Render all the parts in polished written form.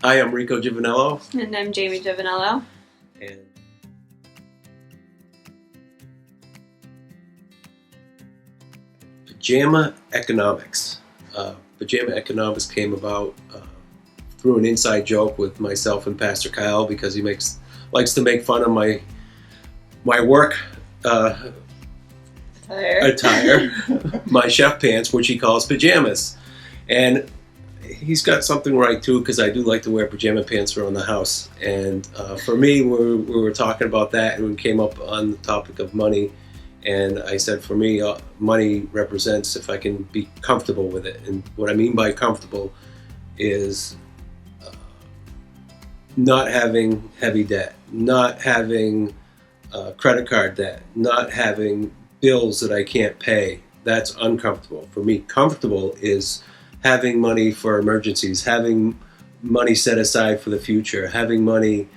Hi, I'm Rico Jamie And I'm Jamie Giovanello. And Pajama Economics. Pajama Economics came about through an inside joke with myself and Pastor Kyle because he likes to make fun of my work attire, my chef pants, which he calls pajamas. And he's got something right too, because I do like to wear pajama pants around the house. And for me, we were talking about that, and we came up on the topic of money. And I said, for me, money represents if I can be comfortable with it. And what I mean by comfortable is not having heavy debt, not having credit card debt, not having bills that I can't pay. That's uncomfortable. For me, comfortable is having money for emergencies, having money set aside for the future, having money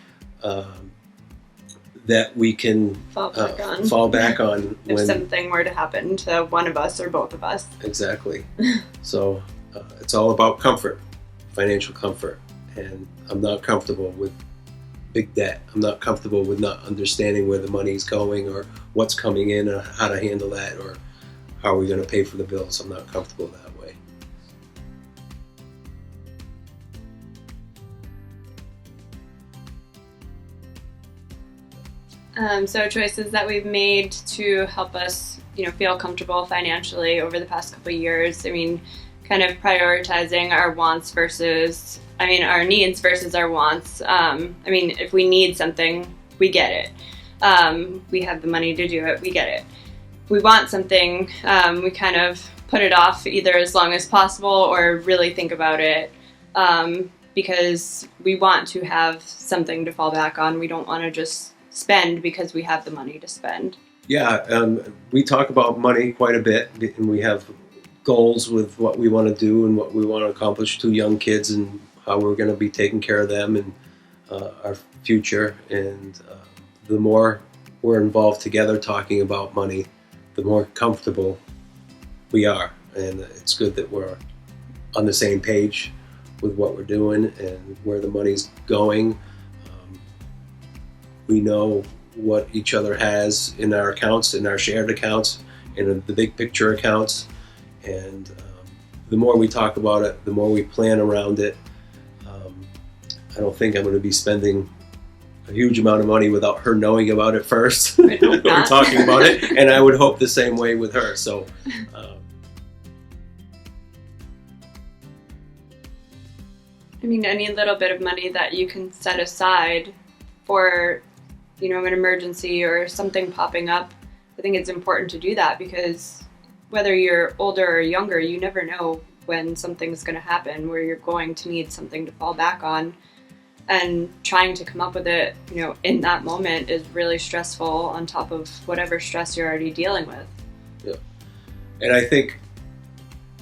that we can fall back on if something were to happen to one of us or both of us. Exactly. So it's all about comfort, financial comfort. And I'm not comfortable with big debt. I'm not comfortable with not understanding where the money's going or what's coming in or how to handle that or how are we going to pay for the bills. I'm not comfortable that way. So choices that we've made to help us, feel comfortable financially over the past couple of years. I mean, kind of prioritizing our our needs versus our wants. If we need something, we get it. We have the money to do it, we get it. If we want something, we kind of put it off either as long as possible or really think about it because we want to have something to fall back on. We don't want to just spend because we have the money to spend. Yeah, we talk about money quite a bit, and we have goals with what we want to do and what we want to accomplish to young kids and how we're going to be taking care of them and our future. And the more we're involved together talking about money, the more comfortable we are. And it's good that we're on the same page with what we're doing and where the money's going. We know what each other has in our accounts, in our shared accounts, in the big picture accounts. And the more we talk about it, the more we plan around it. I don't think I'm going to be spending a huge amount of money without her knowing about it first. We're talking about it, and I would hope the same way with her. So, any little bit of money that you can set aside for, an emergency or something popping up, I think it's important to do that because whether you're older or younger, you never know when something's going to happen where you're going to need something to fall back on. And trying to come up with it, in that moment is really stressful on top of whatever stress you're already dealing with. Yeah. And I think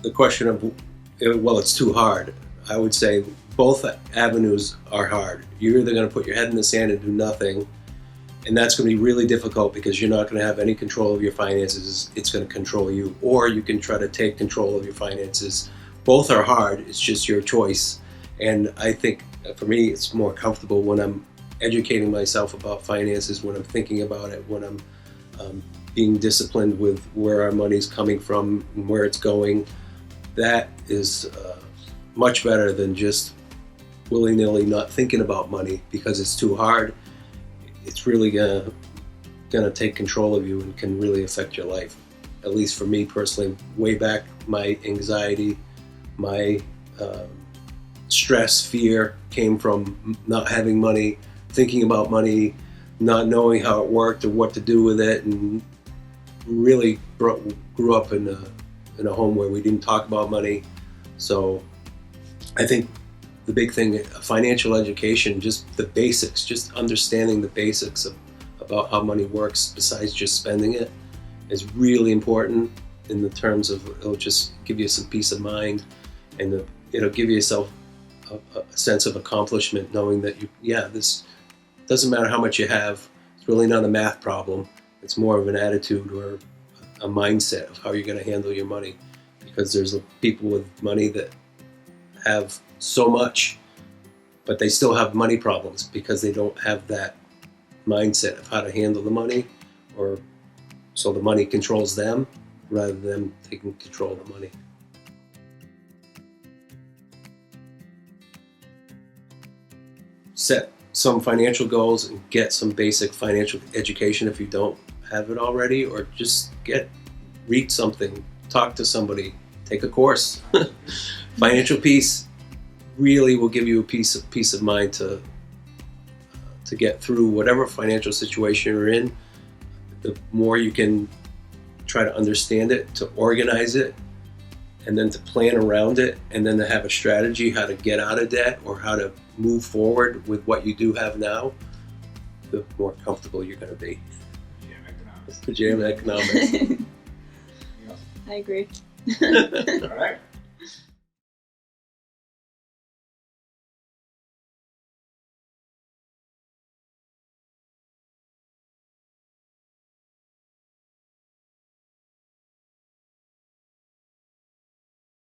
the question of, it's too hard. I would say both avenues are hard. You're either going to put your head in the sand and do nothing, and that's going to be really difficult because you're not going to have any control of your finances. It's going to control you. Or you can try to take control of your finances. Both are hard. It's just your choice. And I think for me, it's more comfortable when I'm educating myself about finances, when I'm thinking about it, when I'm being disciplined with where our money's coming from and where it's going. That is much better than just willy-nilly not thinking about money because it's too hard. It's really gonna take control of you and can really affect your life. At least for me personally, way back, my anxiety, my stress, fear came from not having money, thinking about money, not knowing how it worked or what to do with it, and really grew up in a home where we didn't talk about money. So I think the big thing, financial education, just the basics, just understanding the basics about how money works besides just spending it is really important in the terms of it'll just give you some peace of mind and it'll give yourself a sense of accomplishment knowing that this doesn't matter how much you have. It's really not a math problem. It's more of an attitude or a mindset of how you're going to handle your money, because there's people with money that have so much, but they still have money problems because they don't have that mindset of how to handle the money, or so the money controls them rather than them taking control of the money. Set some financial goals and get some basic financial education if you don't have it already, or just read something, talk to somebody, take a course. Financial peace really will give you a peace of mind to get through whatever financial situation you're in. The more you can try to understand it, to organize it, and then to plan around it, and then to have a strategy how to get out of debt or how to move forward with what you do have now, the more comfortable you're going to be. The jam economics. I agree. All right.